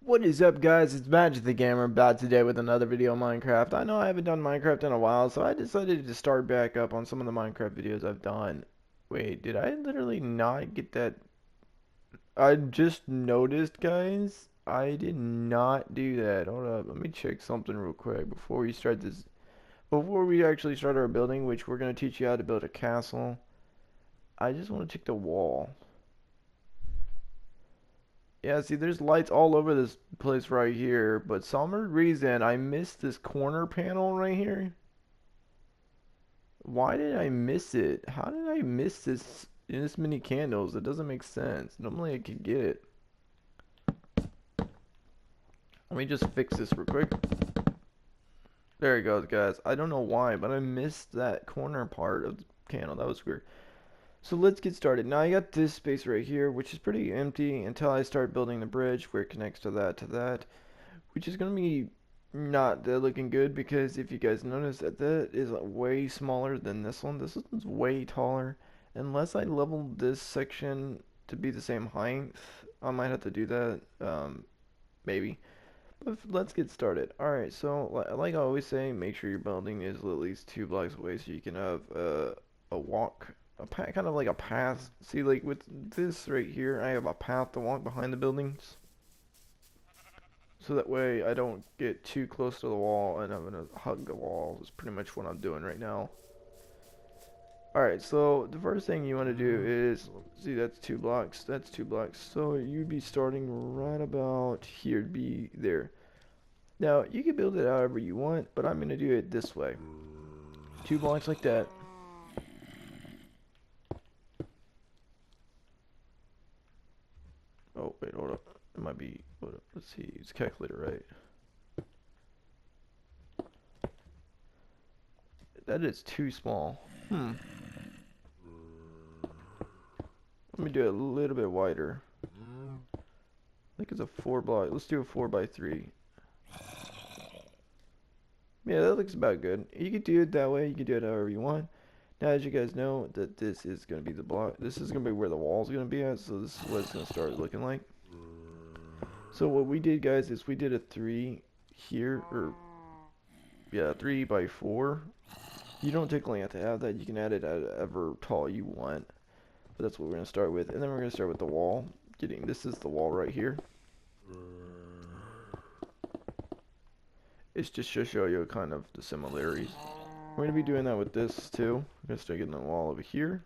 What is up, guys? It's Magic the Gamer back today with another video on Minecraft. I know I haven't done Minecraft in a while, so I decided to start back up on some of the Minecraft videos I've done. Wait, did I literally not get that? I just noticed, guys. I did not do that. Hold up, let me check something real quick before we start this. Before we actually start our building, which we're gonna teach you how to build a castle. I just want to check the wall. Yeah, see, there's lights all over this place right here, but some reason I missed this corner panel right here. Why did I miss it? How did I miss this many candles? It doesn't make sense. Normally I could get it. Let me just fix this real quick. There it goes, guys. I don't know why, but I missed that corner part of the candle. That was weird. So let's get started. Now I got this space right here, which is pretty empty until I start building the bridge where it connects to that. Which is going to be not that looking good because if you guys notice that is way smaller than this one. This one's way taller. Unless I level this section to be the same height, I might have to do that. Maybe. But let's get started. Alright, so like I always say, make sure your building is at least 2 blocks away so you can have a walk. Kind of like a path. See, like with this right here, I have a path to walk behind the buildings. So that way I don't get too close to the wall and I'm gonna hug the wall is pretty much what I'm doing right now. Alright, so the first thing you want to do is, see that's 2 blocks, that's 2 blocks. So you'd be starting right about here to be there. Now you can build it however you want, but I'm gonna do it this way. 2 blocks like that. Oh wait, hold up. It might be, hold up, let's see, it's calculator right. That is too small. Let me do it a little bit wider. I think it's a 4 block. Let's do a 4x3. Yeah, that looks about good. You could do it that way. You could do it however you want. Now, as you guys know, that this is going to be the block. This is going to be where the wall's going to be at. So this is what it's going to start looking like. So what we did, guys, is we did a 3 here, or yeah, 3x4. You don't technically have to have that. You can add it at however tall you want. But that's what we're going to start with. And then we're going to start with the wall. This is the wall right here. It's just to show you kind of the similarities. We're going to be doing that with this too. We're going to start getting the wall over here.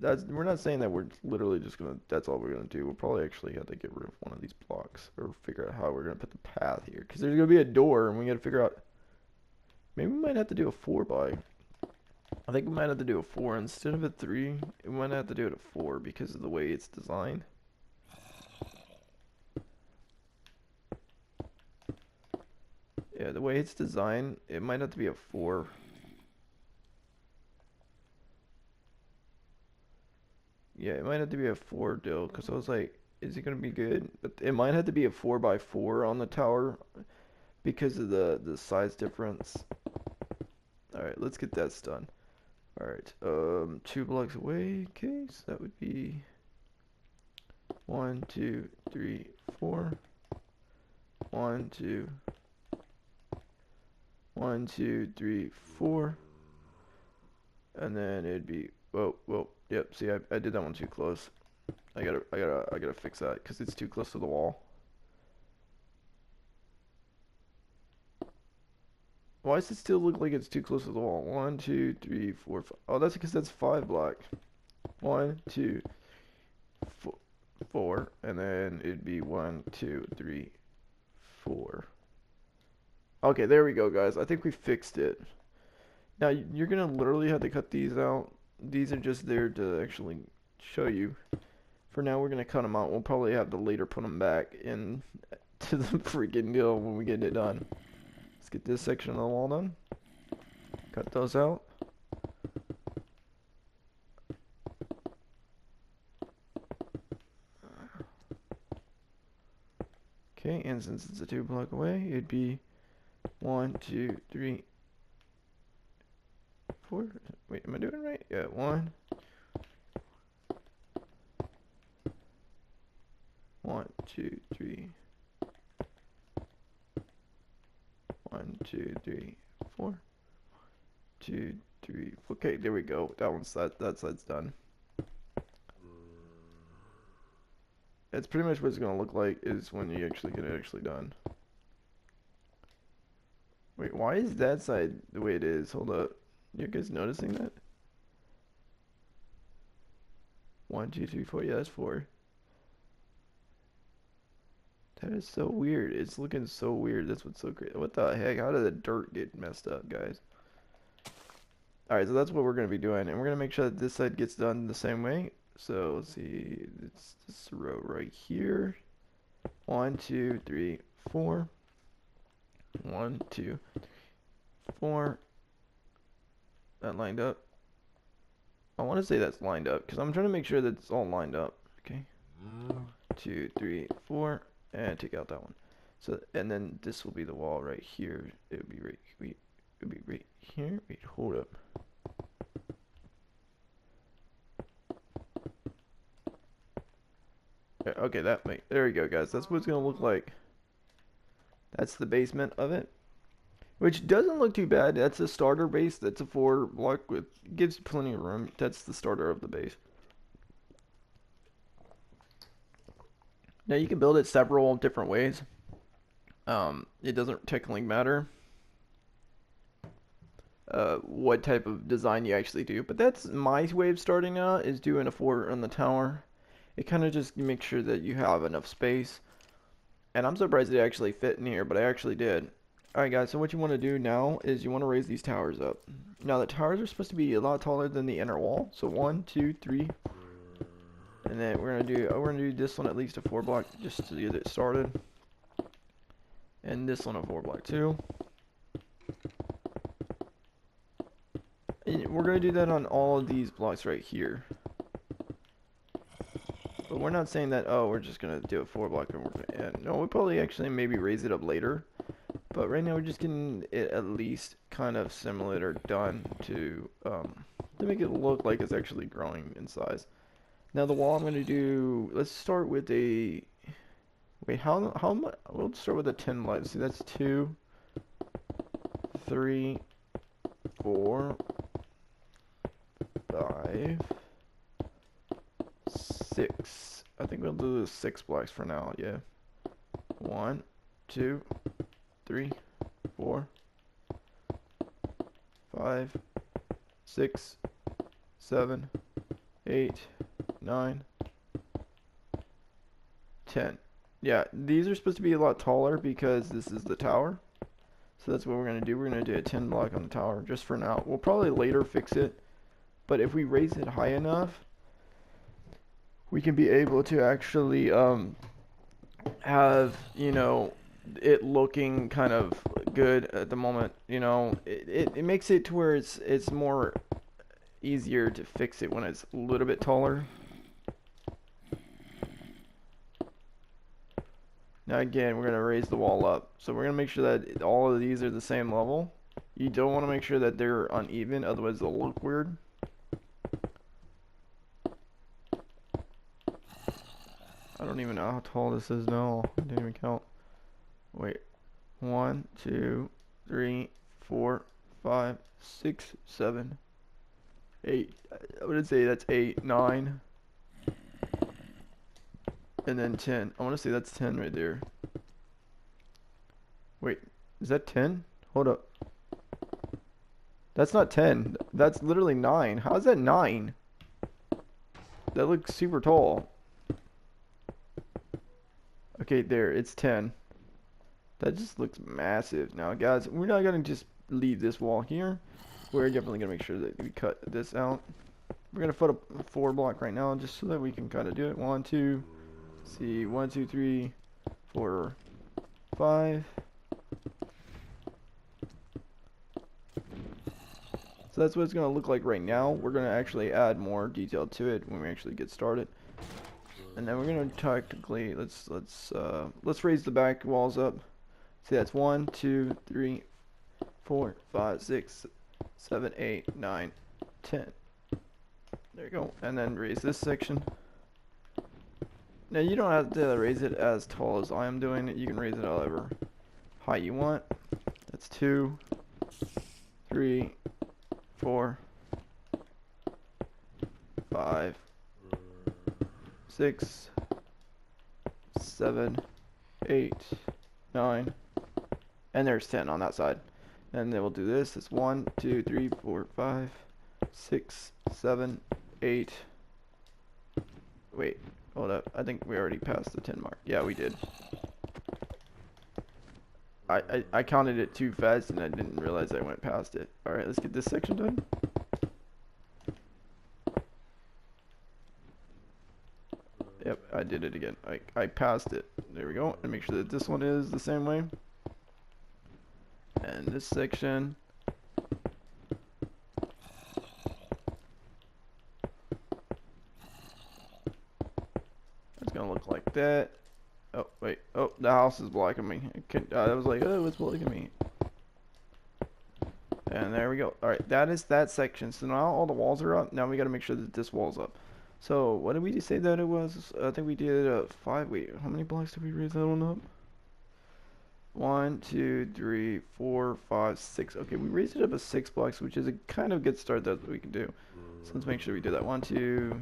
We're not saying that we're literally just going to, that's all we're going to do. We'll probably actually have to get rid of one of these blocks or figure out how we're going to put the path here. Because there's going to be a door and we got to figure out, maybe we might have to do a 4x. I think we might have to do a 4 instead of a 3. We might have to do it a 4 because of the way it's designed. Yeah, the way it's designed, it might have to be a 4. Yeah, it might have to be a 4 deal, because I was like, is it going to be good? But it might have to be a 4x4 on the tower because of the size difference. Alright, let's get that done. Alright, 2 blocks away, okay, so that would be 1, 2, 3, 4. 1, 2, 1, 2, 3, 4. And then it'd be, whoa, yep, see, I did that one too close. I gotta fix that, because it's too close to the wall. Why does it still look like it's too close to the wall? 1, 2, 3, 4, 5. Oh, that's because that's 5 block. 1, 2, 4, and then it'd be 1, 2, 3, 4. Okay, there we go, guys. I think we fixed it. Now, you're gonna literally have to cut these out. These are just there to actually show you. For now, we're gonna cut them out. We'll probably have to later put them back in to the freaking deal when we get it done. Let's get this section of the wall done. Cut those out. Okay, and since it's a 2 block away, it'd be 1, 2, 3, 4. Wait, am I doing it right? Yeah, 1, 1, 2, 3. 1, 2, 3, 4. 2, 3. Okay, there we go. That side's done. That's pretty much what it's gonna look like is when you actually get it actually done. Wait, why is that side the way it is? Hold up. You guys noticing that? 1, 2, 3, 4. Yeah, that's 4. That is so weird. It's looking so weird. That's what's so great. What the heck? How did the dirt get messed up, guys? Alright, so that's what we're going to be doing. And we're going to make sure that this side gets done the same way. So, let's see. It's this row right here. 1, 2, 3, 4. 1, 2, 4. That lined up. I want to say that's lined up because I'm trying to make sure that it's all lined up. Okay. 2, 3, 4. And take out that one. So, and then this will be the wall right here. It would be right. Wait, it would be right here. Wait, hold up. Okay, there we go, guys. That's what it's gonna look like. That's the basement of it, which doesn't look too bad. That's a starter base. That's a 4 block with gives plenty of room. That's the starter of the base. Now you can build it several different ways. It doesn't technically matter what type of design you actually do, but that's my way of starting out is doing a 4 on the tower. It kind of just makes sure that you have enough space. And I'm surprised it actually fit in here, but I actually did. Alright guys, so what you want to do now is you want to raise these towers up. Now the towers are supposed to be a lot taller than the inner wall. So 1, 2, 3. And then we're gonna do this one at least a 4 block just to get it started. And this one a 4 block too. And we're gonna do that on all of these blocks right here. But we're not saying that, oh, we're just gonna do a 4 block and we're gonna end. No, we'll probably actually maybe raise it up later. But right now we're just getting it at least kind of similar or done to make it look like it's actually growing in size. Now the wall I'm gonna do, let's start with a, wait, how much, we'll start with a 10 light. See, that's 2, 3, 4, 5, 6. I think we'll do the 6 blocks for now, yeah. 1, 2, 3, 4, 5, 6, 7, 8, 9, 10. Yeah, these are supposed to be a lot taller because this is the tower. So that's what we're going to do. We're going to do a 10 block on the tower just for now. We'll probably later fix it. But if we raise it high enough, we can be able to actually have, you know, it looking kind of good at the moment. You know, it makes it to where it's more easier to fix it when it's a little bit taller. Now again, we're going to raise the wall up. So we're going to make sure that all of these are the same level. You don't want to make sure that they're uneven, otherwise they'll look weird. I don't even know how tall this is now. I didn't even count. Wait. 1, 2, 3, 4, 5, 6, 7, 8. I would say that's 8, 9. And then 10. I want to say that's 10 right there. Wait, is that 10? Hold up. That's not 10. That's literally 9. How is that 9? That looks super tall. Okay, there. It's 10. That just looks massive. Now, guys, we're not going to just leave this wall here. We're definitely going to make sure that we cut this out. We're going to put a 4 block right now just so that we can kind of do it. 1, 2... See, 1, 2, 3, 4, 5. So that's what it's going to look like right now. We're going to actually add more detail to it when we actually get started. And then we're going to technically, let's raise the back walls up. See, that's 1, 2, 3, 4, 5, 6, 7, 8, 9, 10. There you go. And then raise this section. Now you don't have to raise it as tall as I am doing it. You can raise it however high you want. That's 2, 3, 4, 5, 6, 7, 8, 9, and there's 10 on that side. And then we'll do this. It's 1, 2, 3, 4, 5, 6, 7, 8. Wait, hold up. I think we already passed the 10 mark. Yeah, we did. I counted it too fast and I didn't realize I went past it. Alright, let's get this section done. Yep, I did it again. I passed it. There we go. And make sure that this one is the same way. And this section. It's gonna look like that. Oh, wait. Oh, the house is blocking me. I was like, oh, it's blocking me. And there we go. Alright, that is that section. So now all the walls are up. Now we gotta make sure that this wall's up. So, what did we say that it was? I think we did 5. Wait, how many blocks did we raise that one up? 1, 2, 3, 4, 5, 6. Okay, we raised it up to 6 blocks, which is a kind of good start that we can do. So let's make sure we do that. 1, 2.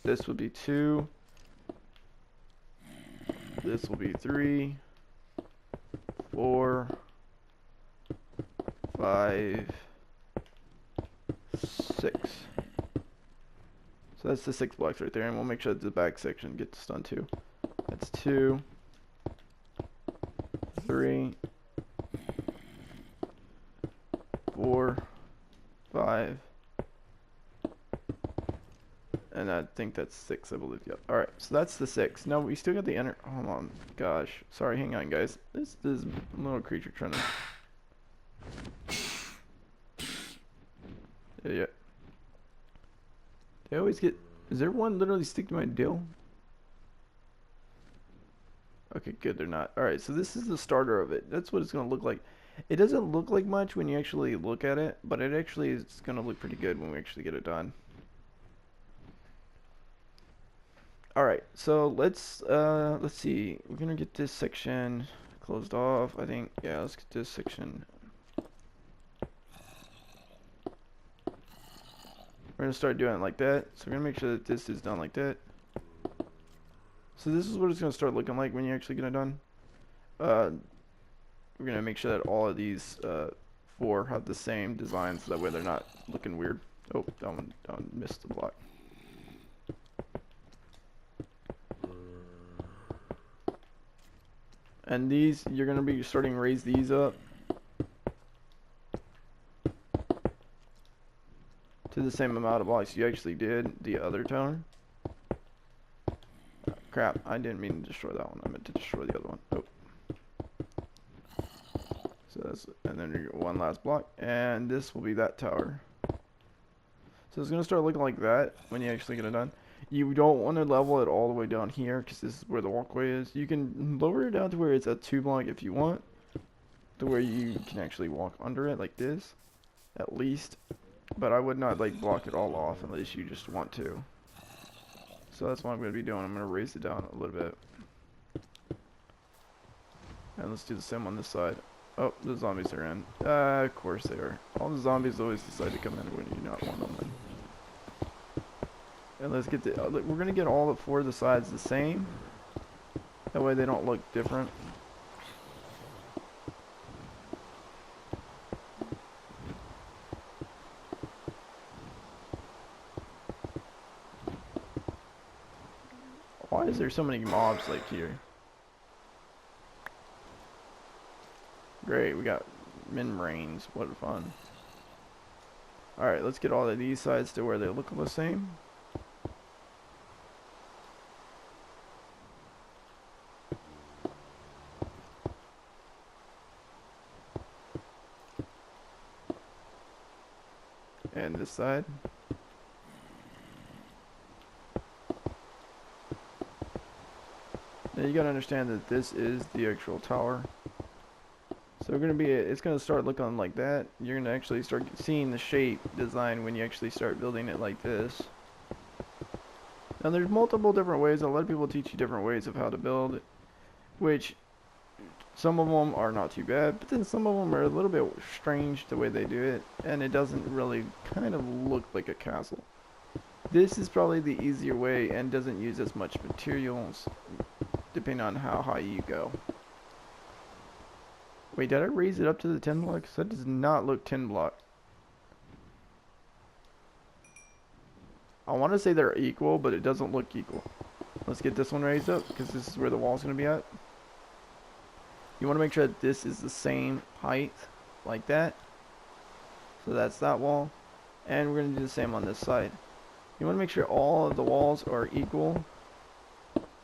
This would be 2. This will be 3, 4, 5, 6. So that's the 6 blocks right there, and we'll make sure that the back section gets done too. That's 2, 3, 4, 5, and I think that's 6, I believe. Yep. Alright, so that's the 6. Now we still got the inner. Hold on. Gosh. Sorry, hang on, guys. This little creature trying to. Yeah. They always get. Is there one literally stick to my dill? Okay, good. They're not. Alright, so this is the starter of it. That's what it's going to look like. It doesn't look like much when you actually look at it, but it actually is going to look pretty good when we actually get it done. Alright, so let's see. We're gonna get this section closed off, I think. Yeah, let's get this section. We're gonna start doing it like that. So we're gonna make sure that this is done like that. So this is what it's gonna start looking like when you actually get it done. We're gonna make sure that all of these 4 have the same design, so that way they're not looking weird. Oh, that one missed the block. And these, you're going to be starting to raise these up to the same amount of blocks you actually did the other tower. Crap, I didn't mean to destroy that one. I meant to destroy the other one. Oh. So that's, and then you get one last block, and this will be that tower. So it's going to start looking like that when you actually get it done. You don't want to level it all the way down here because this is where the walkway is. You can lower it down to where it's a 2 block if you want, to where you can actually walk under it like this, at least. But I would not like block it all off unless you just want to. So that's what I'm going to be doing. I'm going to raise it down a little bit. And let's do the same on this side. Oh, the zombies are in. Of course they are. All the zombies always decide to come in when you not want them in. And let's get the, we're going to get all 4 of the sides the same. That way they don't look different. Why is there so many mobs like here? Great, we got min brains. What fun. Alright, let's get all of these sides to where they look the same. And this side. Now you gotta understand that this is the actual tower. So it's gonna start looking like that. You're gonna actually start seeing the shape design when you actually start building it like this. Now there's multiple different ways. A lot of people teach you different ways of how to build, which some of them are not too bad, but then some of them are a little bit strange the way they do it, and it doesn't really kind of look like a castle. This is probably the easier way and doesn't use as much materials depending on how high you go. Wait, did I raise it up to the 10 blocks? That does not look 10 block. I want to say they're equal, but it doesn't look equal. Let's get this one raised up because this is where the wall's going to be at. You want to make sure that this is the same height like that. So that's that wall. And we're going to do the same on this side. You want to make sure all of the walls are equal,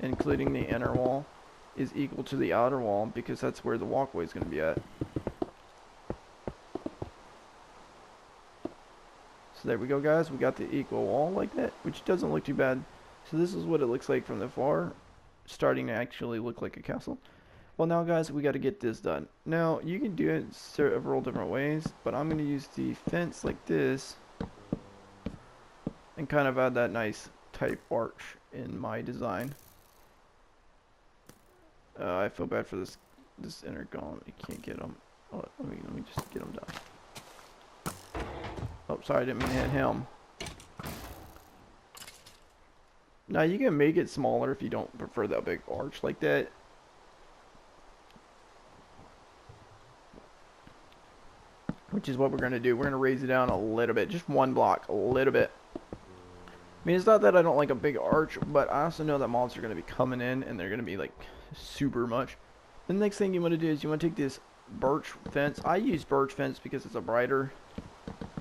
including the inner wall is equal to the outer wall because that's where the walkway is going to be at. So there we go, guys. We got the equal wall like that, which doesn't look too bad. So this is what it looks like from the far, starting to actually look like a castle. Well, now, guys, we got to get this done. Now, you can do it several different ways, but I'm going to use the fence like this and kind of add that nice type arch in my design. I feel bad for this inner golem. You can't get him. Oh, let me just get him done. Oh, sorry, I didn't mean to hit him. Now you can make it smaller if you don't prefer that big arch like that. Which is what we're going to do. We're going to raise it down a little bit. Just one block. A little bit. I mean, it's not that I don't like a big arch, but I also know that mobs are going to be coming in and they're going to be like super much. The next thing you want to do is you want to take this birch fence. I use birch fence because it's a brighter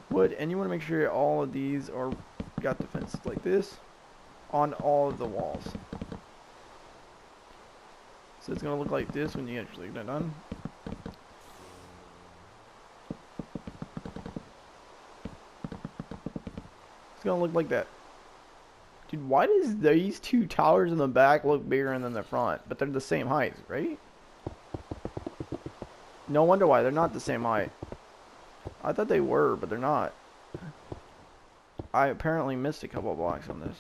wood, and you want to make sure all of these are got the fence like this on all of the walls. So it's going to look like this when you actually get it done. It's going to look like that. Dude, why does these two towers in the back look bigger than the front? But they're the same height, right? No wonder why. They're not the same height. I thought they were, but they're not. I apparently missed a couple of blocks on this.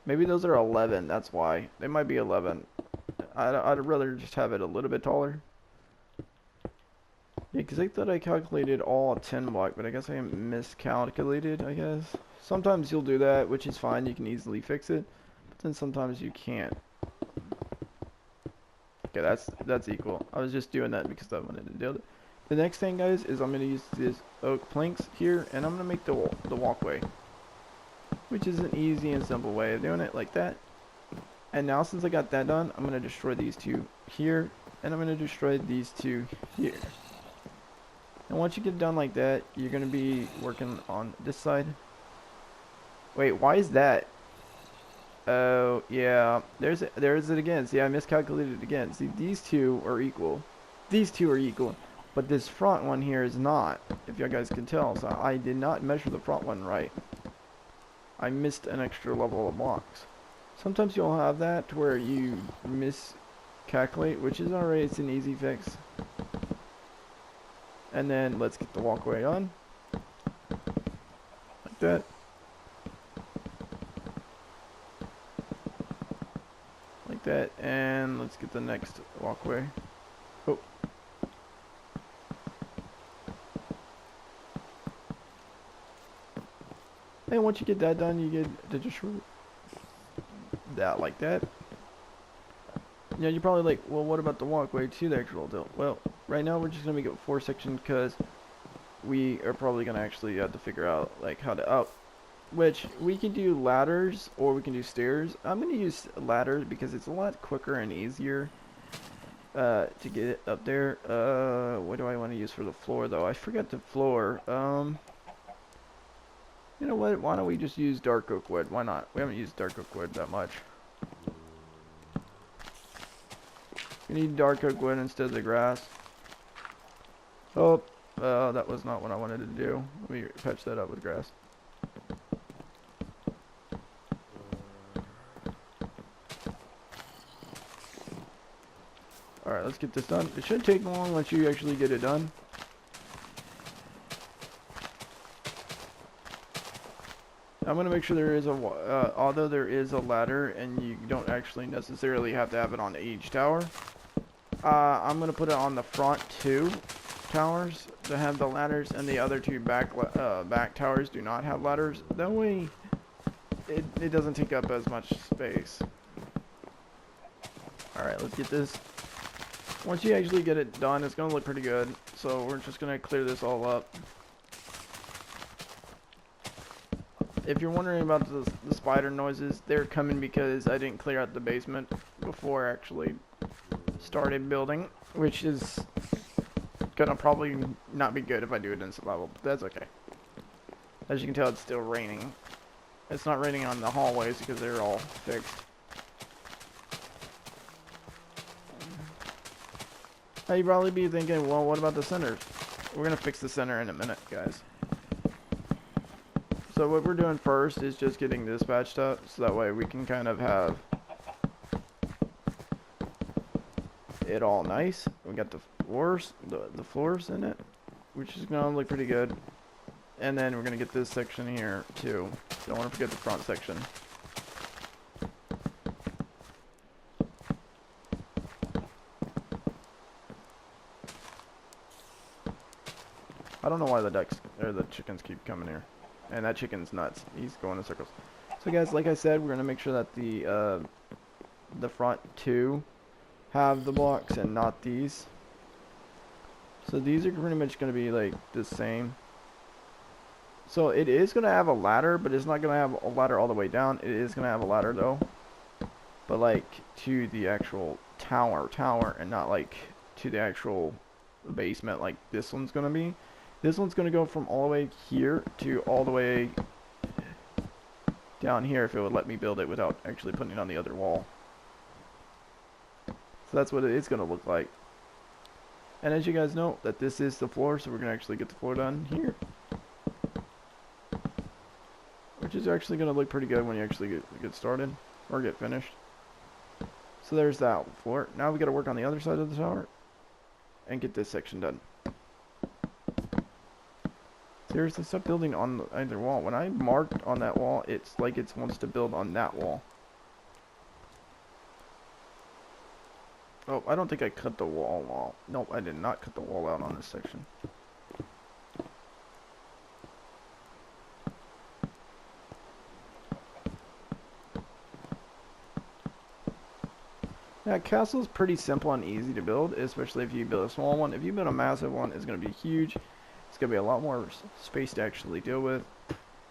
Maybe those are 11. That's why. They might be 11. I'd rather just have it a little bit taller. Yeah, because I thought I calculated all 10 block, but I guess I miscalculated, I guess. Sometimes you'll do that, which is fine. You can easily fix it. But then sometimes you can't. Okay, that's equal. I was just doing that because I wanted to do it. The next thing, guys, is I'm going to use this oak planks here, and I'm going to make the walkway. Which is an easy and simple way of doing it, like that. And now, since I got that done, I'm going to destroy these two here, and I'm going to destroy these two here. And once you get done like that, you're going to be working on this side. Wait, why is that? Oh, yeah. There's it again. See, I miscalculated it again. See, these two are equal. These two are equal. But this front one here is not, if you guys can tell. So I did not measure the front one right. I missed an extra level of blocks. Sometimes you'll have that to where you miscalculate, which is alright. It's an easy fix. And then let's get the walkway on. Like that. Like that. And let's get the next walkway. Oh. And once you get that done, you get to just that like that. Yeah, you're probably like, well, what about the walkway to the actual tilt? Well, right now we're just gonna make it 4 sections because we are probably gonna actually have to figure out like how to up. Which we can do ladders or we can do stairs. I'm gonna use ladders because it's a lot quicker and easier to get it up there. What do I want to use for the floor though? I forgot the floor. You know what? Why don't we just use dark oak wood? Why not? We haven't used dark oak wood that much. We need dark oak wood instead of the grass. Oh, that was not what I wanted to do. Let me patch that up with grass. Alright, let's get this done. It shouldn't take long once you actually get it done. I'm gonna make sure there is a, although there is a ladder and you don't actually necessarily have to have it on each tower. I'm gonna put it on the front 2 towers to have the ladders, and the other 2 back towers do not have ladders. That way, it doesn't take up as much space. All right, let's get this. Once you actually get it done, it's gonna look pretty good. So we're just gonna clear this all up. If you're wondering about the spider noises, they're coming because I didn't clear out the basement before I actually started building, which is gonna probably not be good if I do it in survival, but that's okay. As you can tell, it's still raining. It's not raining on the hallways because they're all fixed. Now you'd probably be thinking, well, what about the centers? We're gonna fix the center in a minute, guys. So what we're doing first is just getting this patched up, so that way we can kind of have it all nice. We got the floors, the floors in it, which is gonna look pretty good. And then we're gonna get this section here too. Don't want to forget the front section. I don't know why the ducks or the chickens keep coming here. And that chicken's nuts. He's going in circles. So guys, like I said, we're gonna make sure that the front 2 have the blocks and not these. So these are pretty much gonna be like the same. So it is gonna have a ladder, but it's not gonna have a ladder all the way down. It is gonna have a ladder though, but like to the actual tower, and not like to the actual basement like this one's gonna be. This one's going to go from all the way here to all the way down here if it would let me build it without actually putting it on the other wall. So that's what it is going to look like. And as you guys know, that this is the floor, so we're going to actually get the floor done here. Which is actually going to look pretty good when you actually get started or get finished. So there's that floor. Now we got to work on the other side of the tower and get this section done. Seriously, stop building on either wall. When I marked on that wall, it's like it wants to build on that wall. Oh, I don't think I cut the wall. Nope, I did not cut the wall out on this section. Yeah, castle's pretty simple and easy to build, especially if you build a small one. If you build a massive one, it's going to be huge. It's going to be a lot more space to actually deal with.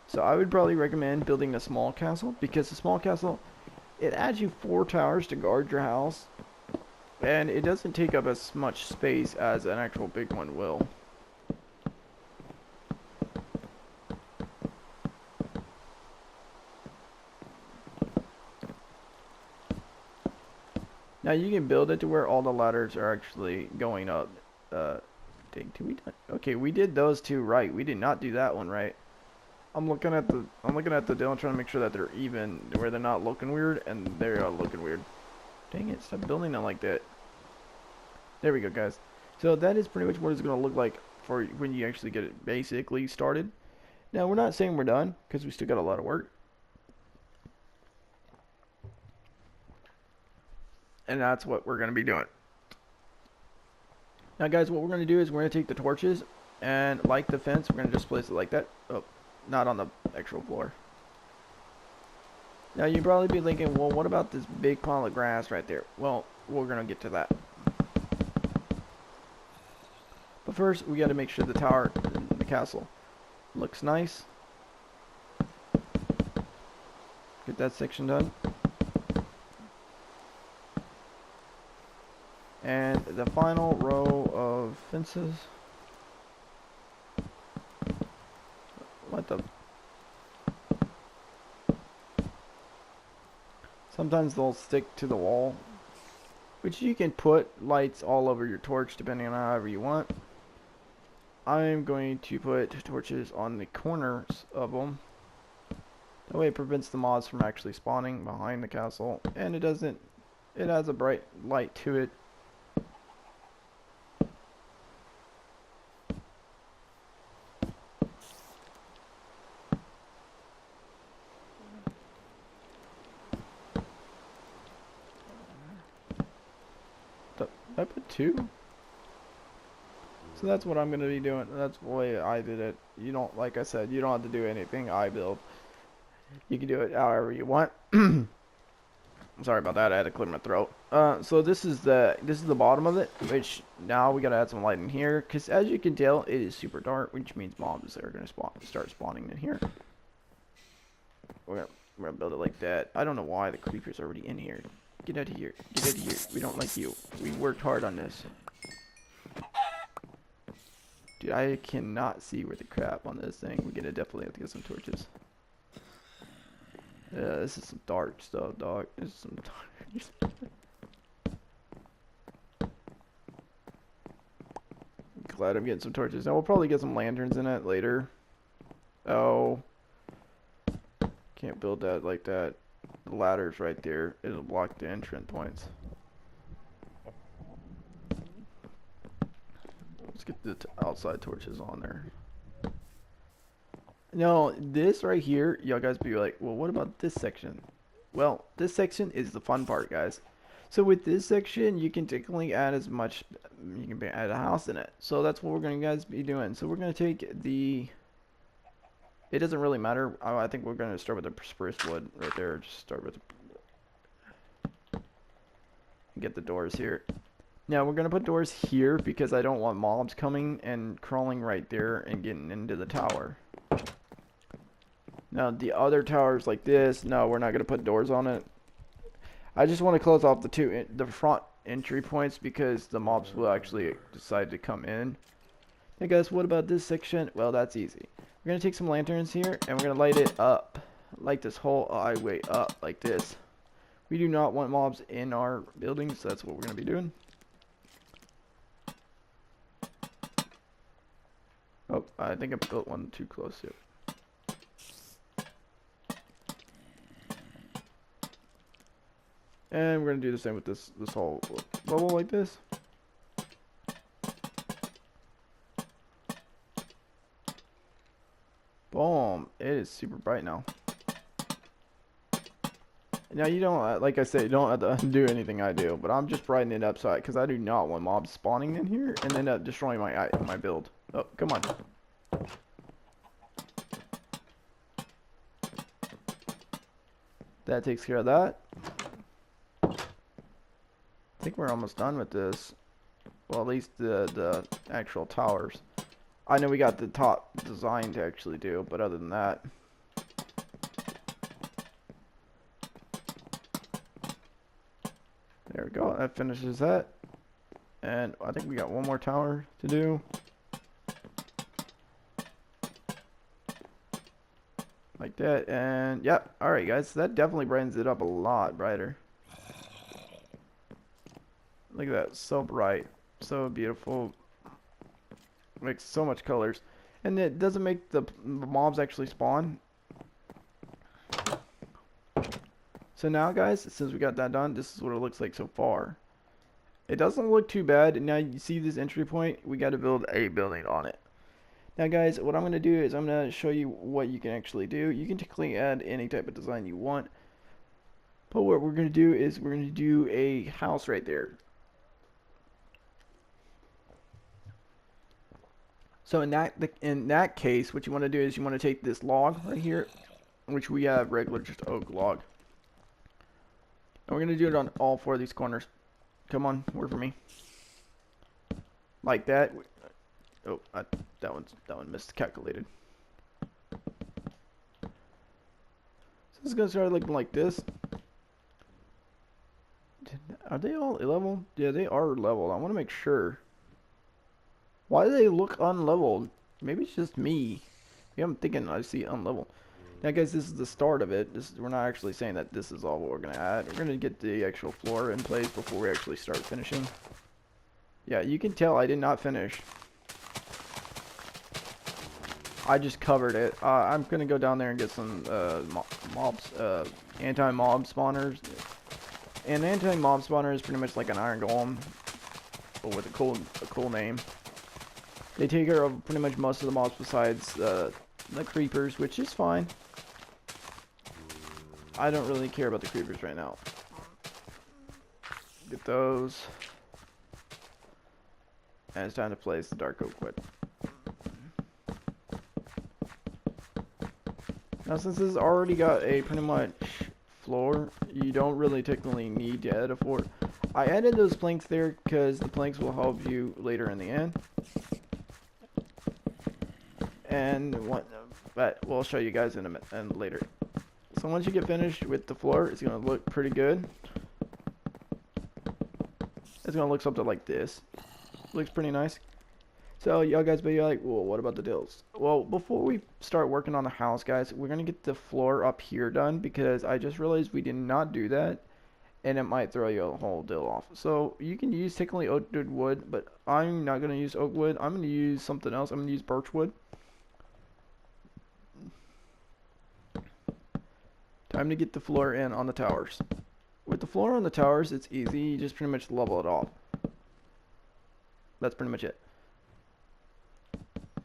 So I would probably recommend building a small castle, because the small castle, it adds you 4 towers to guard your house, and it doesn't take up as much space as an actual big one will. Now you can build it to where all the ladders are actually going up. Okay, we did those 2 right. We did not do that one right. I'm looking at the Dylan, trying to make sure that they're even, where they're not looking weird, and they are looking weird. Dang it, stop building them like that. There we go, guys. So that is pretty much what it's going to look like for when you actually get it basically started. Now, we're not saying we're done, because we still got a lot of work. And that's what we're going to be doing. Now, guys, what we're going to do is we're going to take the torches and, like the fence, we're going to just place it like that. Oh, not on the actual floor. Now, you'd probably be thinking, well, what about this big pile of grass right there? Well, we're going to get to that. But first, we got to make sure the tower, the castle, looks nice. Get that section done. And the final row of fences. What the? Sometimes they'll stick to the wall, which you can put lights all over your torch depending on however you want. I'm going to put torches on the corners of them. That way it prevents the mobs from actually spawning behind the castle, and it has a bright light to it. I put 2? So that's what I'm gonna be doing. That's the way I did it. You don't, like I said, you don't have to do anything I build. You can do it however you want. I'm sorry about that. I had to clear my throat. So this is the bottom of it, which now we gotta add some light in here, because as you can tell, it is super dark, which means mobs are gonna start spawning in here. We're gonna build it like that. I don't know why the creeper's already in here. Get out of here. Get out of here. We don't like you. We worked hard on this. Dude, I cannot see where the crap on this thing. We're gonna definitely have to get some torches. Yeah, this is some dark stuff, dog. This is some dark. Glad I'm getting some torches. Now we'll probably get some lanterns in it later. Oh. Can't build that like that. The ladder's right there. It'll block the entrance points. Let's get the outside torches on there. Now, this right here, y'all guys be like, well, what about this section? Well, this section is the fun part, guys. So with this section, you can technically add as much, you can add a house in it. So that's what we're going to guys be doing. So we're going to take the, it doesn't really matter. I think we're going to start with the spruce wood right there. Just start with, get the doors here. Now we're going to put doors here because I don't want mobs coming and crawling right there and getting into the tower. Now the other towers like this, no, we're not going to put doors on it. I just want to close off the front entry points because the mobs will actually decide to come in. Hey guys, what about this section? Well, that's easy. We're going to take some lanterns here and we're going to light it up. Light this whole highway up like this. We do not want mobs in our buildings, so that's what we're going to be doing. Oh, I think I built one too close here. And we're going to do the same with this whole level like this. Boom. It is super bright now. Now you don't, like I said, you don't have to do anything I do, but I'm just brightening it up so because I do not want mobs spawning in here and end up destroying my build. Oh, come on. That takes care of that. I think we're almost done with this. Well, at least the actual towers. I know we got the top design to actually do, but other than that. There we go. That finishes that. And I think we got one more tower to do. Like that. And yep. Alright guys. So that definitely brightens it up a lot brighter. Look at that, so bright, so beautiful. Makes so much colors, and it doesn't make the mobs actually spawn. So now, guys, since we got that done, this is what it looks like so far. It doesn't look too bad. And now you see this entry point. We got to build a building on it. Now, guys, what I'm going to do is I'm going to show you what you can actually do. You can technically add any type of design you want, but what we're going to do is we're going to do a house right there. So in that case, what you want to do is you want to take this log right here, which we have regular just oak log. And we're going to do it on all 4 of these corners. Come on, work for me. Like that. Oh, that one miscalculated. So this is going to start looking like this. Are they all level? Yeah, they are leveled. I want to make sure. Why do they look unleveled? Maybe it's just me. Yeah, I'm thinking I see unleveled. Now, guys, this is the start of it. We're not actually saying that this is all what we're going to add. We're going to get the actual floor in place before we actually start finishing. Yeah, you can tell I did not finish. I just covered it. I'm going to go down there and get some anti-mob spawners. And anti-mob spawner is pretty much like an iron golem, but with a cool name. They take care of pretty much most of the mobs besides the creepers, which is fine. I don't really care about the creepers right now. Get those. And it's time to place the dark oak wood. Now since this has already got a pretty much floor, you don't really technically need to add a floor. I added those planks there because the planks will help you later in the end. And but we'll show you guys in a minute and later. So once you get finished with the floor, it's gonna look pretty good. It's gonna look something like this. Looks pretty nice. So y'all guys be like, well, what about the dills? Well, before we start working on the house, guys, we're gonna get the floor up here done because I just realized we did not do that, and it might throw you a whole dill off. So you can use technically oak wood, but I'm not gonna use oak wood. I'm gonna use something else. I'm gonna use birch wood. Time to get the floor in on the towers. With the floor on the towers, it's easy. You just pretty much level it off. That's pretty much it.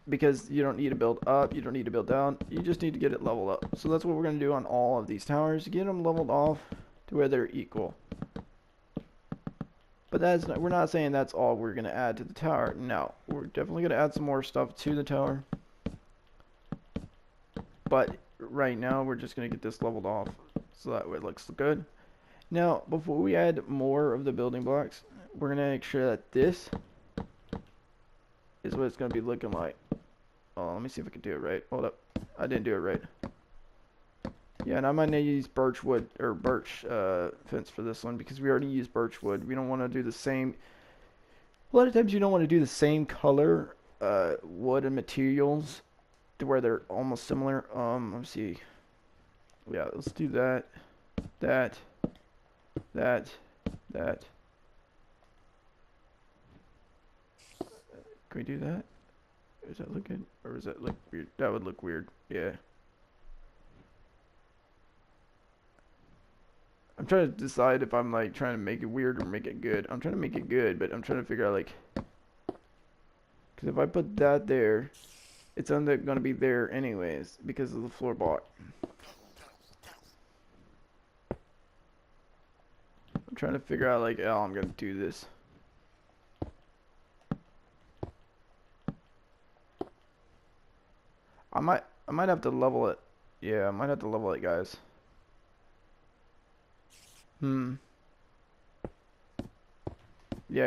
Because you don't need to build up, you don't need to build down, you just need to get it leveled up. So that's what we're going to do on all of these towers, get them leveled off to where they're equal. But we're not saying that's all we're going to add to the tower. No, we're definitely going to add some more stuff to the tower. But right now we're just going to get this leveled off so that way it looks good. Now, before we add more of the building blocks, we're going to make sure that this is what it's going to be looking like. Oh, let me see if I can do it right. Hold up. I didn't do it right. Yeah, and I might need to use birch wood or birch fence for this one because we already used birch wood. We don't want to do the same. A lot of times you don't want to do the same color wood and materials to where they're almost similar. Let me see. Yeah, let's do that. That. Can we do that? Does that look good? Or is that look weird? That would look weird. Yeah. I'm trying to decide if I'm like trying to make it weird or make it good. I'm trying to make it good, but I'm trying to figure out like, because if I put that there, it's going to be there anyways because of the floor block. I'm trying to figure out like how I'm going to do this. I might have to level it. Yeah, I might have to level it, guys. Yeah,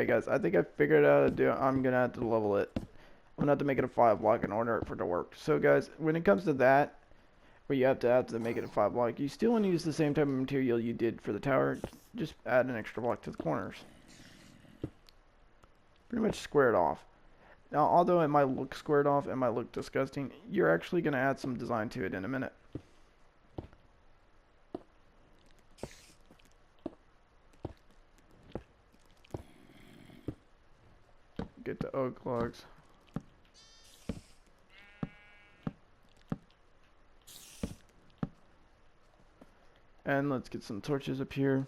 guys, I think I figured out how to do it. I'm gonna have to level it. I'm gonna have to make it a 5 block in order for it to work. So, guys, when it comes to that, where you have to make it a 5 block, you still want to use the same type of material you did for the tower. Just add an extra block to the corners. Pretty much square it off. Now, although it might look squared off, it might look disgusting, you're actually going to add some design to it in a minute. Get the oak logs. And let's get some torches up here.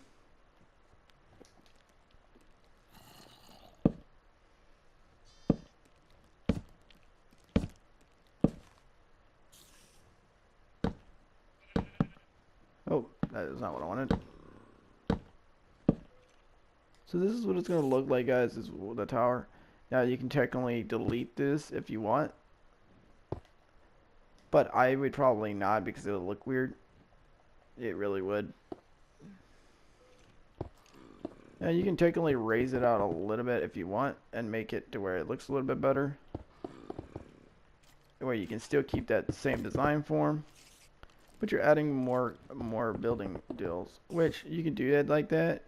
Oh, that is not what I wanted. So this is what it's going to look like, guys, is the tower. Now you can technically delete this if you want. But I would probably not because it'll look weird. It really would. Now you can technically raise it out a little bit if you want and make it to where it looks a little bit better. Where you can still keep that same design form. But you're adding more building deals, which you can do that like that.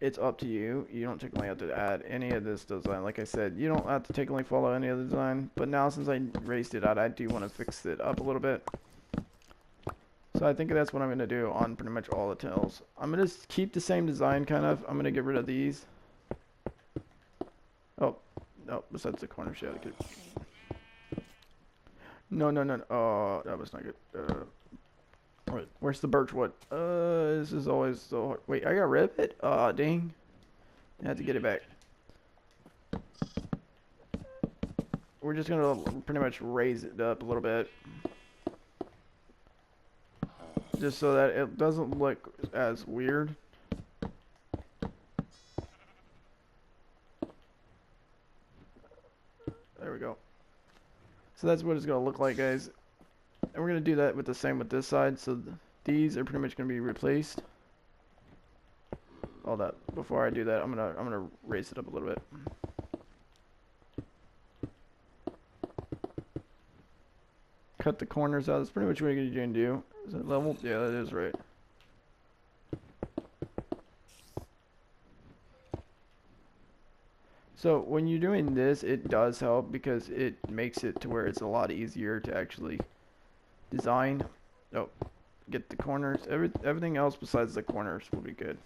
It's up to you. You don't technically have to add any of this design. Like I said, you don't have to technically follow any of the design. But now since I raised it out, I do want to fix it up a little bit. So I think that's what I'm going to do on pretty much all the tiles. I'm going to keep the same design kind of. I'm going to get rid of these. Oh, no, besides the corner shell. No. Oh, that was not good. Wait, where's the birch wood? This is always so hard. Wait, I got rid of it? Oh, dang. I had to get it back. We're just gonna pretty much raise it up a little bit. Just so that it doesn't look as weird. go. So that's what it's gonna look like, guys. And we're gonna do that with the same with this side. So these are pretty much gonna be replaced. All that. Before I do that, I'm gonna raise it up a little bit. Cut the corners out. That's pretty much what you're gonna do. Is it level? Yeah, that is right. So when you're doing this, it does help because it makes it to where it's a lot easier to actually design. Oh, get the corners. Everything else besides the corners will be good.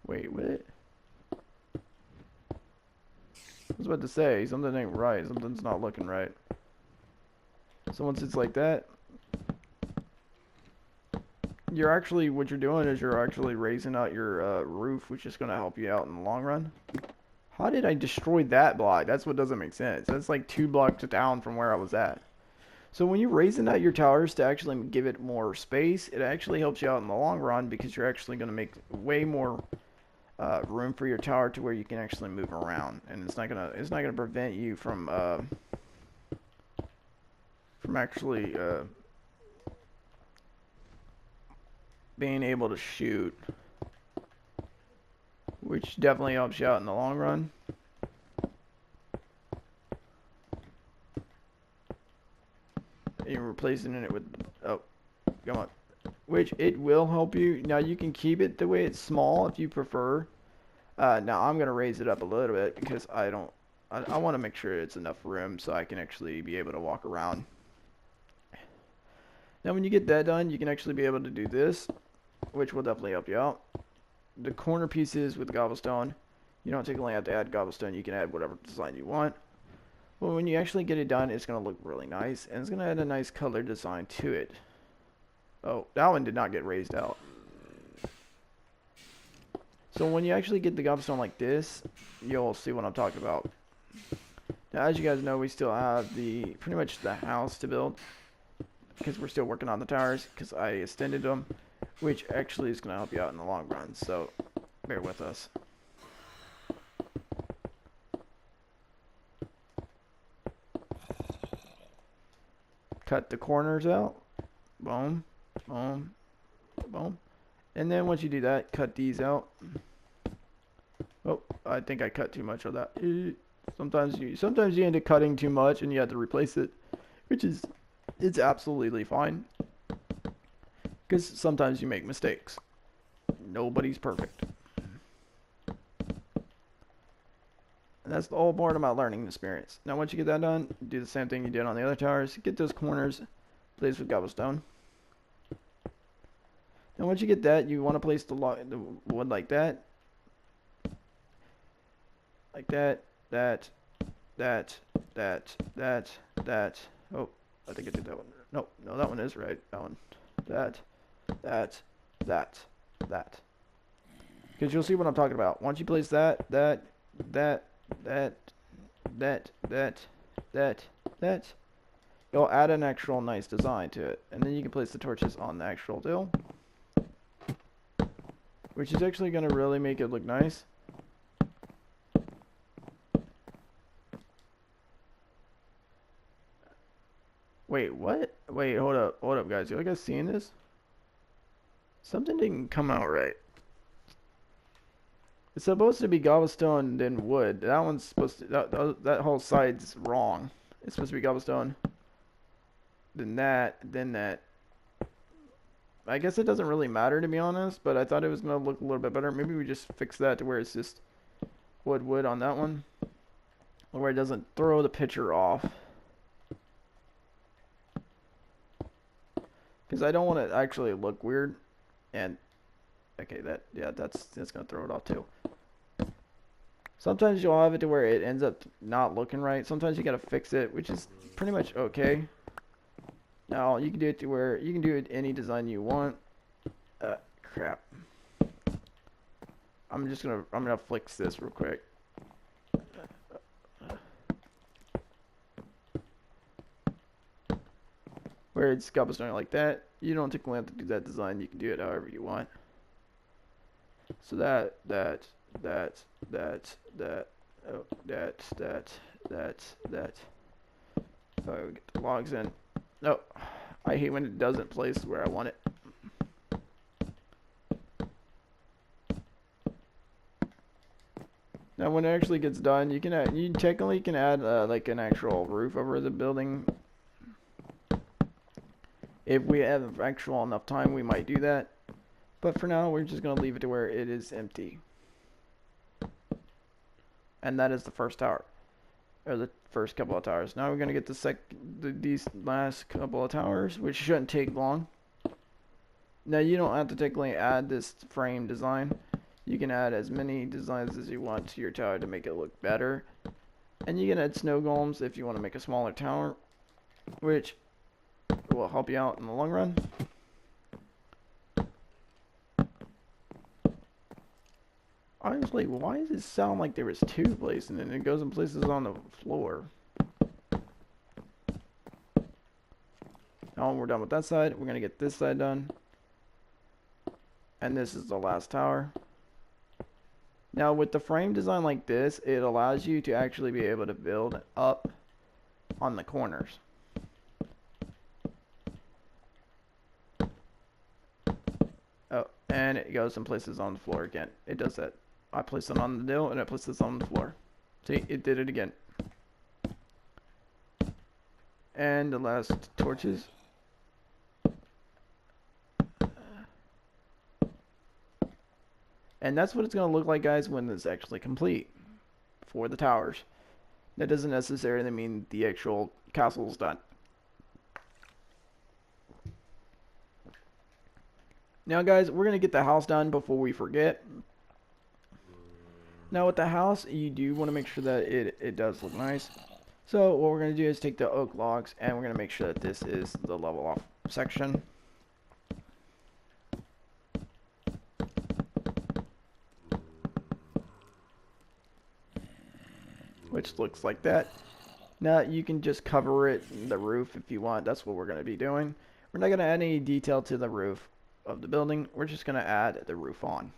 Wait, what? I was about to say, something ain't right. Something's not looking right. So once it's like that, you're actually, what you're doing is you're actually raising out your roof, which is going to help you out in the long run. How did I destroy that block? That's what doesn't make sense. That's like 2 blocks down from where I was at. So when you're raising out your towers to actually give it more space, it actually helps you out in the long run because you're actually going to make way more room for your tower to where you can actually move around, and it's not gonna prevent you from actually being able to shoot, which definitely helps you out in the long run. You're replacing it with, oh, come on, which it will help you. Now you can keep it the way it's small if you prefer. Now I'm gonna raise it up a little bit because I want to make sure it's enough room so I can actually be able to walk around. Now when you get that done, you can actually be able to do this, which will definitely help you out. The corner pieces with the cobblestone, you don't only have to add cobblestone, you can add whatever design you want. Well, when you actually get it done, it's going to look really nice, and it's going to add a nice color design to it. Oh, that one did not get raised out. So when you actually get the cobblestone like this, you'll see what I'm talking about. Now, as you guys know, we still have pretty much the house to build, because we're still working on the towers, because I extended them, which actually is going to help you out in the long run, so bear with us. Cut the corners out. Boom, boom, boom. And then once you do that, cut these out. Oh, I think I cut too much of that. Sometimes you end up cutting too much and you have to replace it, which is, it's absolutely fine. Because sometimes you make mistakes. Nobody's perfect. And that's the whole part about learning experience. Now once you get that done, do the same thing you did on the other towers. Get those corners placed with cobblestone. Now once you get that, you want to place the wood like that. Like that, that. Oh, I think I did that one. No, that one is right. That one. That. Because you'll see what I'm talking about. Once you place that, you'll add an actual nice design to it. And then you can place the torches on the actual deal, which is actually going to really make it look nice. Wait, what? Wait, hold up, guys. You guys seeing this? Something didn't come out right. It's supposed to be cobblestone, then wood. That one's supposed to, that whole side's wrong. It's supposed to be cobblestone, then that. I guess it doesn't really matter, to be honest, but I thought it was going to look a little bit better. Maybe we just fix that to where it's just wood on that one, where it doesn't throw the picture off. Because I don't want it to actually look weird. And okay, that's gonna throw it off too. Sometimes you'll have it to where it ends up not looking right. Sometimes you gotta fix it, which is pretty much okay. Now you can do it to where you can do it any design you want. Crap. I'm gonna fix this real quick. Where it's cobblestone like that. You don't typically have to do that design. You can do it however you want. So that. Oh, that. Oh, we get the logs in. No, I hate when it doesn't place where I want it. Now, when it actually gets done, you technically can add like an actual roof over the building. If we have actual enough time, we might do that. But for now, we're just gonna leave it to where it is empty. And that is the first tower, or the first couple of towers. Now we're gonna get these last couple of towers, which shouldn't take long. Now you don't have to technically add this frame design. You can add as many designs as you want to your tower to make it look better. And you can add snow golems if you want to make a smaller tower, which will help you out in the long run. Honestly, why does it sound like there was two places and then it goes in places on the floor? Now we're done with that side, we're going to get this side done. And this is the last tower. Now with the frame design like this, it allows you to actually be able to build up on the corners. Oh, and it goes in places on the floor again. It does that. I place it on the dill and it puts this on the floor. See, it did it again. And the last torches. And that's what it's going to look like, guys, when it's actually complete for the towers. That doesn't necessarily mean the actual castle is done. Now, guys, we're going to get the house done before we forget. Now, with the house, you do want to make sure that it does look nice. So, what we're going to do is take the oak logs, and we're going to make sure that this is the level off section. Which looks like that. Now, you can just cover it in the roof if you want. That's what we're going to be doing. We're not going to add any detail to the roof of the building. We're just going to add the roof on.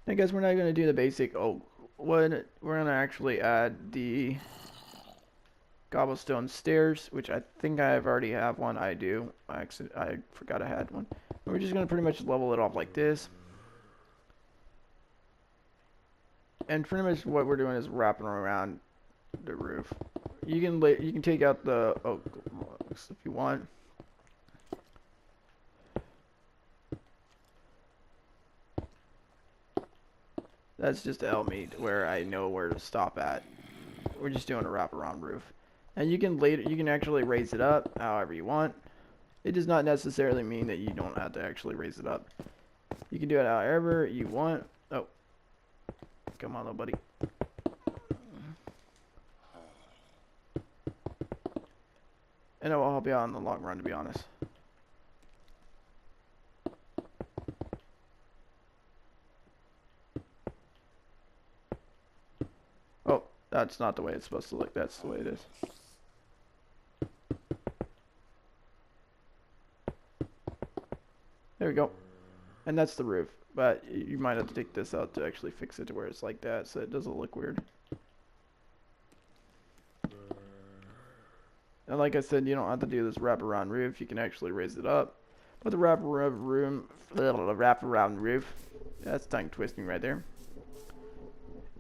Now, guys, we're not going to do the basic oak wood. We're going to actually add the cobblestone stairs, which I think I already have one. I do. I forgot I had one. We're just going to pretty much level it off like this. And pretty much what we're doing is wrapping around the roof. You can take out the oak logs if you want. That's just to help me where I know where to stop at. We're just doing a wraparound roof. And you can actually raise it up however you want. It does not necessarily mean that you don't have to actually raise it up. You can do it however you want. Oh. Come on, little buddy. And it will help you out in the long run, to be honest. Oh, that's not the way it's supposed to look. That's the way it is. There we go. And that's the roof. But you might have to take this out to actually fix it to where it's like that, so it doesn't look weird. And like I said, you don't have to do this wraparound roof. You can actually raise it up. But the wraparound roof, that's tongue twisting right there,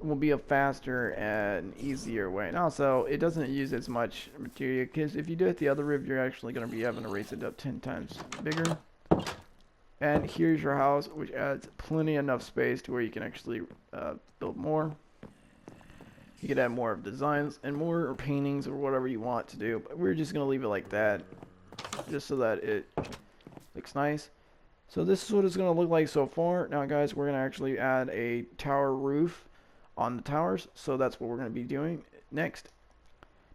will be a faster and easier way. And also, it doesn't use as much material, because if you do it the other roof, you're actually going to be having to raise it up 10 times bigger. And here's your house, which adds plenty enough space to where you can actually build more. You can add more of designs and more paintings or whatever you want to do. But we're just going to leave it like that, just so that it looks nice. So this is what it's going to look like so far. Now, guys, we're going to actually add a tower roof on the towers. So that's what we're going to be doing next.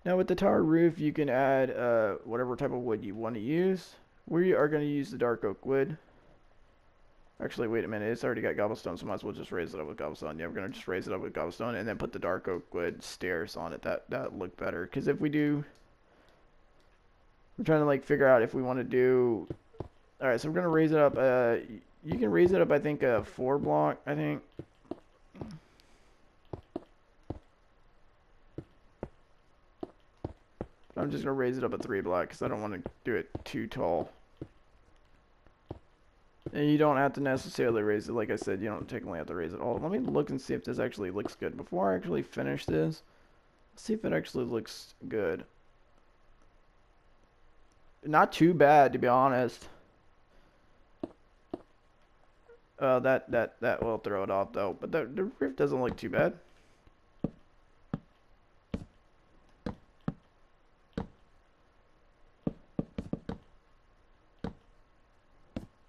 Now, with the tower roof, you can add whatever type of wood you want to use. We are going to use the dark oak wood. Actually, wait a minute. It's already got cobblestone, so might as well just raise it up with cobblestone. Yeah, we're going to just raise it up with cobblestone and then put the dark oak wood stairs on it. That look better. Because if we do... I'm trying to, like, figure out if we want to do... Alright, so we're going to raise it up. You can raise it up, I think, 4 block, I think. I'm just gonna raise it up a 3 block because I don't want to do it too tall. And you don't have to necessarily raise it. Like I said, you don't technically have to raise it all. Let me look and see if this actually looks good. Before I actually finish this, let's see if it actually looks good. Not too bad, to be honest. That will throw it off, though. But the roof doesn't look too bad.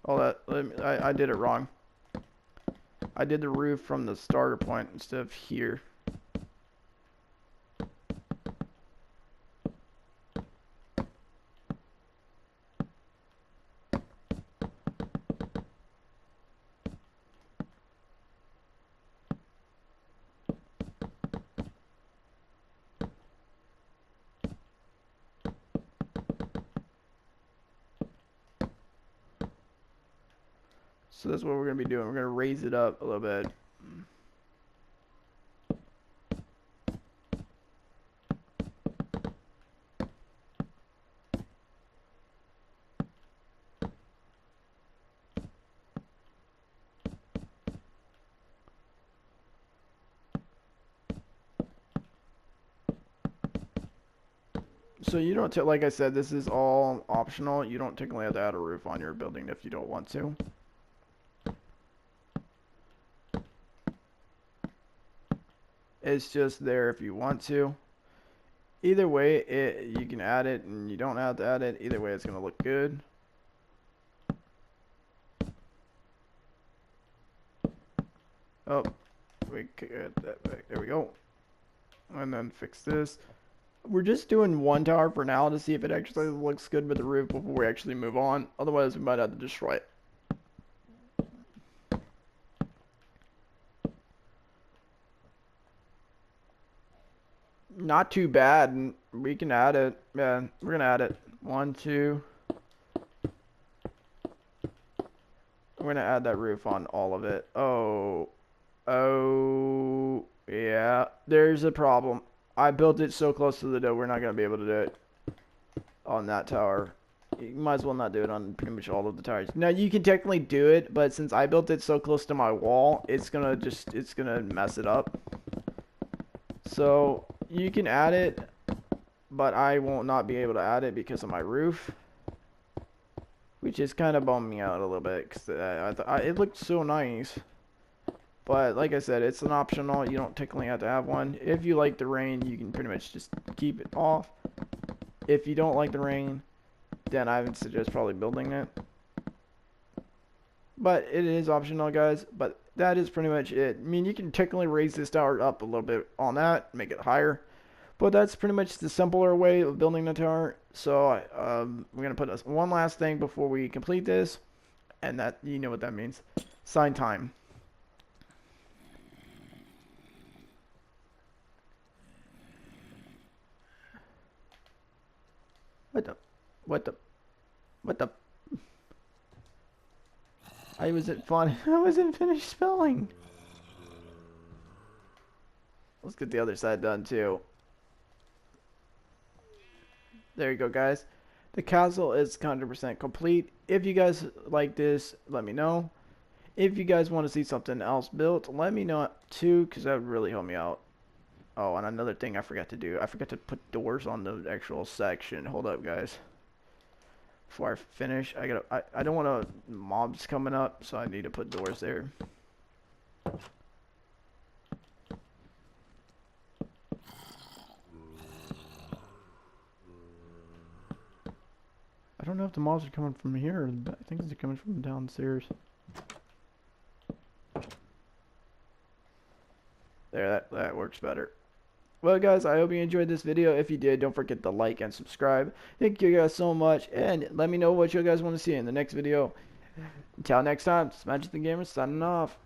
Oh, I did it wrong. I did the roof from the starter point instead of here. So that's what we're going to be doing. We're going to raise it up a little bit. So you don't, like I said, this is all optional. You don't technically have to add a roof on your building if you don't want to. It's just there if you want to. Either way, you can add it and you don't have to add it. Either way, it's going to look good. Oh, we get that back. There we go. And then fix this. We're just doing one tower for now to see if it actually looks good with the roof before we actually move on. Otherwise, we might have to destroy it. Not too bad. We can add it. Yeah, we're gonna add it. 1, 2. We're gonna add that roof on all of it. Oh, yeah. There's a problem. I built it so close to the door, we're not gonna be able to do it on that tower. You might as well not do it on pretty much all of the towers. Now you can technically do it, but since I built it so close to my wall, it's gonna mess it up. So you can add it, but I won't not be able to add it because of my roof, which is kind of bumming me out a little bit because it looked so nice. But like I said, it's an optional. You don't technically have to have one. If you like the rain, you can pretty much just keep it off. If you don't like the rain, then I would suggest probably building it. But it is optional, guys. But that is pretty much it. I mean, you can technically raise this tower up a little bit on that, make it higher. But that's pretty much the simpler way of building the tower. So we're going to put one last thing before we complete this. And that, you know what that means. Sign time. What the? I wasn't finished spelling. Let's get the other side done too. There you go, guys. The castle is 100% complete. If you guys like this, let me know. If you guys want to see something else built, let me know too, because that would really help me out. Oh, and another thing I forgot to do. I forgot to put doors on the actual section. Hold up, guys. Before I finish, I don't want mobs coming up, so I need to put doors there. I don't know if the mobs are coming from here, but I think they're coming from downstairs. There, that works better. Well, guys, I hope you enjoyed this video. If you did, don't forget to like and subscribe. Thank you guys so much, and let me know what you guys want to see in the next video. Until next time, it's Magic the Gamer signing off.